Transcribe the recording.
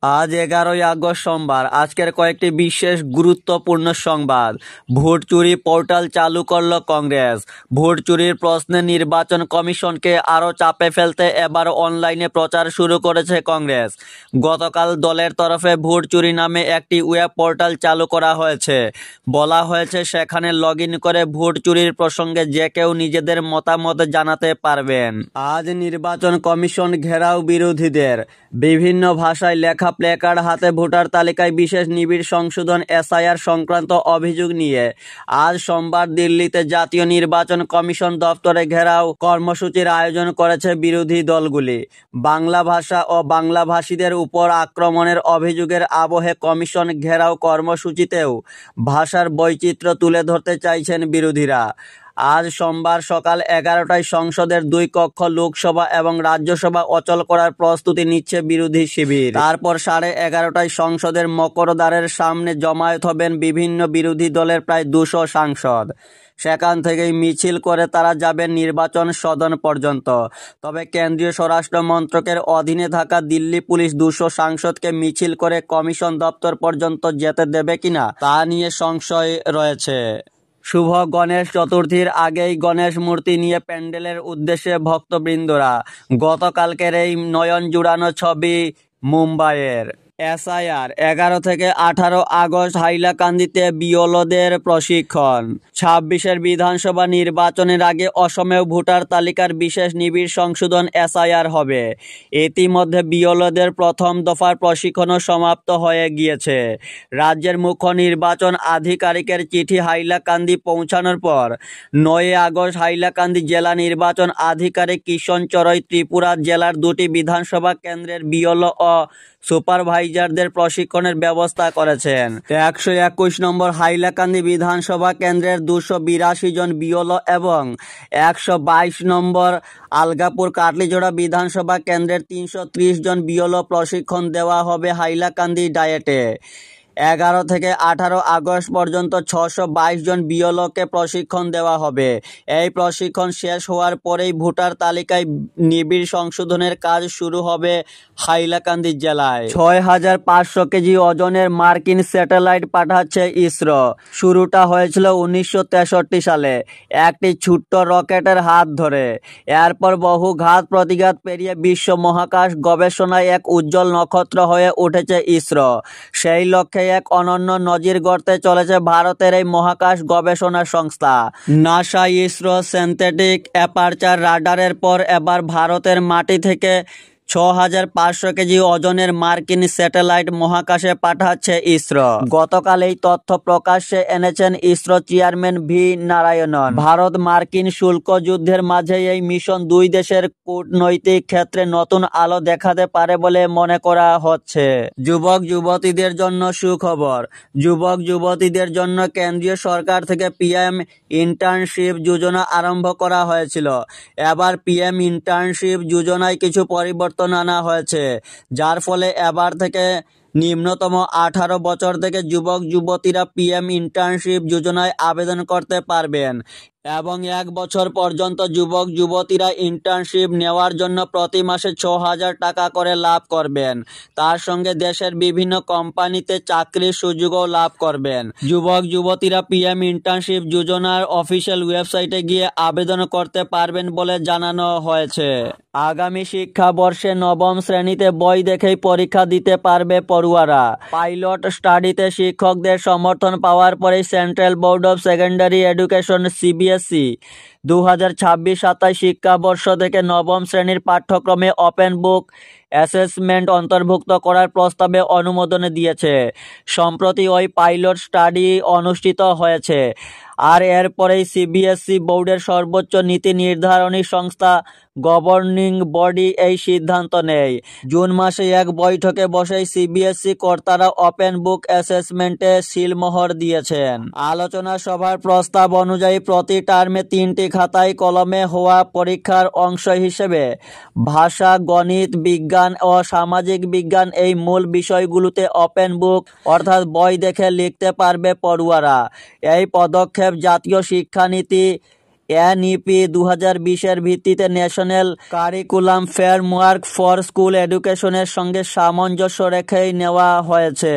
আজ 11ই আগস্ট সোমবার। আজকের কয়েকটি বিশেষ গুরুত্বপূর্ণ সংবাদ। ভোট চুরি পোর্টাল চালু করল কংগ্রেস। ভোট চুরির প্রশ্নে নির্বাচন কমিশনকে আরও চাপে ফেলতে এবার অনলাইনে প্রচার শুরু করেছে কংগ্রেস। গতকাল দলের তরফে ভোট চুরি নামে একটি ওয়েব পোর্টাল চালু করা হয়েছে। বলা হয়েছে সেখানে লগইন করে ভোট চুরির প্রসঙ্গে যে কেউ নিজেদের মতামত জানাতে পারবেন। আজ নির্বাচন কমিশন ঘেরাও বিরোধীদের। বিভিন্ন ভাষায় লেখা প্লেকার্ড হাতে ভোটার তালিকায় বিশেষ নিবিড় সংশোধন এসআইআর সংক্রান্ত অভিযোগ নিয়ে আজ সোমবার দিল্লিতে জাতীয় নির্বাচন কমিশন দফতরে ঘেরাও কর্মসূচির আয়োজন করেছে বিরোধী দলগুলি। বাংলা ভাষা ও বাংলাভাষীদের উপর আক্রমণের অভিযোগের আবহে কমিশন ঘেরাও কর্মসূচিতেও ভাষার বৈচিত্র্য তুলে ধরতে চাইছেন বিরোধীরা। আজ সোমবার সকাল 11টায় সংসদের 2 কক্ষ লোকসভা এবং রাজ্যসভা অচল করার প্রস্তুতি নিচ্ছে বিরোধী শিবির। তারপর 11:30টায় সংসদের মকরদ্বারের সামনে জমায়েত হবেন বিভিন্ন বিরোধী দলের প্রায় 200 সাংসদ। সেখান থেকেই মিছিল করে তারা যাবেন নির্বাচন সদন পর্যন্ত। তবে কেন্দ্রীয় স্বরাষ্ট্র মন্ত্রকের অধীনে থাকা দিল্লি পুলিশ 200 সাংসদকে মিছিল করে কমিশন দপ্তর পর্যন্ত যেতে দেবে কিনা তা নিয়ে সংশয় রয়েছে। শুভ গণেশ চতুর্থীর আগেই গণেশ মূর্তি নিয়ে প্যান্ডেলের উদ্দেশ্যে ভক্তবৃন্দরা। গতকালকের এই নয়ন জুড়ানো ছবি মুম্বাইয়ের। এসআইআর 11 থেকে 18 আগস্ট হাইলাকান্দিতে বিএলওদের প্রশিক্ষণ। 26-এর বিধানসভা নির্বাচনের আগে অসমেও ভোটার তালিকার বিশেষ নিবিড় সংশোধন এসআইআর হবে। ইতিমধ্যে বিএলওদের প্রথম দফার প্রশিক্ষণও সমাপ্ত হয়ে গিয়েছে। রাজ্যের মুখ্য নির্বাচন আধিকারিকের চিঠি হাইলাকান্দি পৌঁছানোর পর 9 আগস্ট হাইলাকান্দি জেলা নির্বাচন আধিকারিক কিষণ চড়ই ত্রিপুরা জেলার 2টি বিধানসভা কেন্দ্রের বিএলও ও সুপারভাইজারদের প্রশিক্ষণের ব্যবস্থা করেছেন। 121 নম্বর হাইলাকান্দি বিধানসভা কেন্দ্রের 282 জন বিএলও এবং 122 নম্বর আলগাপুর কাটলিজোড়া বিধানসভা কেন্দ্রের 330 জন বিএলও প্রশিক্ষণ দেওয়া হবে হাইলাকান্দি ডায়েটে। 11 থেকে 18 আগস্ট পর্যন্ত 622 জন বিএলওকে প্রশিক্ষণ দেওয়া হবে। এই প্রশিক্ষণ শেষ হওয়ার পরেই ভোটার তালিকায় নিবিড় সংশোধনের কাজ শুরু হবে হাইলাকান্দি জেলায়। 6500 কেজি ওজনের মার্কিন স্যাটেলাইট পাঠাচ্ছে ইসরো। শুরুটা হয়েছিল 1963 সালে একটি ছোট্ট রকেটের হাত ধরে। এরপর বহু ঘাত প্রতিঘাত পেরিয়ে বিশ্ব মহাকাশ গবেষণায় এক উজ্জ্বল নক্ষত্র হয়ে উঠেছে ইসরো। সেই লক্ষ্যে এক অনন্য নজির গড়তে চলেছে ভারতের এই মহাকাশ গবেষণা সংস্থা নাসা। ইসরো সিনথেটিক অ্যাপারচার রাডারের পর এবার ভারতের মাটি থেকে 6500 কেজি ওজনের মার্কিন স্যাটেলাইট মহাকাশে পাঠাচ্ছে ইসরো। গতকাল এই তথ্য প্রকাশ্যে এনেছেন ইসরো চেয়ারম্যান ভি নারায়ণন। ভারত মার্কিন শুল্ক যুদ্ধের মাঝে এই মিশন দুই দেশের কূটনৈতিক ক্ষেত্রে নতুন আলো দেখাতে পারে বলে মনে করা হচ্ছে। যুবক যুবতীদের জন্য সুখবর। যুবক যুবতীদের জন্য কেন্দ্রীয় সরকার থেকে পিএম ইন্টার্নশিপ যোজনা আরম্ভ করা হয়েছিল। এবার পিএম ইন্টার্নশিপ যোজনায় কিছু পরিবর্তন আনা হয়েছে, যার ফলে এবার থেকে নিম্নতম 18 বছর থেকে যুবক যুবতীরা পিএম ইন্টার্নশিপ যোজনায় আবেদন করতে পারবেন এবং 1 বছর পর্যন্ত যুবক যুবতীরা ইন্টার্নশিপ নেওয়ার জন্য প্রতি মাসে 6000 টাকা করে লাভ করবেন। তার সঙ্গে দেশের বিভিন্ন কোম্পানিতে চাকরির সুযোগও লাভ করবেন। যুবক যুবতীরা পিএম ইন্টার্নশিপ যোজনার অফিসিয়াল ওয়েবসাইটে গিয়ে আবেদন করতে পারবেন বলে জানানো হয়েছে। আগামী শিক্ষাবর্ষে 9ম শ্রেণীতে বই দেখেই পরীক্ষা দিতে পারবে পড়ুয়ারা। পাইলট স্টাডিতে শিক্ষকদের সমর্থন পাওয়ার পরেই central board of secondary education CBSE 2026-27 শিক্ষাবর্ষ থেকে 9ম শ্রেণীর পাঠ্যক্রমে ওপেন বুক অ্যাসেসমেন্ট অন্তর্ভুক্ত করার প্রস্তাবে অনুমোদন দিয়েছে। সম্প্রতি ওই পাইলট স্টাডি অনুষ্ঠিত হয়েছে। আর এরপরেই সিবিএসই বোর্ডের সর্বোচ্চ নীতি নির্ধারণী সংস্থা গভর্নিং বডি এই সিদ্ধান্ত নেয়। জুন মাসে এক বৈঠকে বসেই সিবিএসই কর্তারা ওপেন বুক অ্যাসেসমেন্টে সিলমোহর দিয়েছেন। আলোচনা সভার প্রস্তাব অনুযায়ী প্রতি টার্মে 3টি খাতায় কলমে হওয়া পরীক্ষার অংশ হিসেবে ভাষা, গণিত, বিজ্ঞান ও সামাজিক বিজ্ঞান এই মূল বিষয়গুলোতে ওপেন বুক অর্থাৎ বই দেখে লিখতে পারবে পড়ুয়ারা। এই পদক্ষেপ জাতীয় শিক্ষানীতি এনইপি 2020-এর ভিত্তিতে national curriculum framework for school এডুকেশনের সঙ্গে সামঞ্জস্য রেখেই নেওয়া হয়েছে।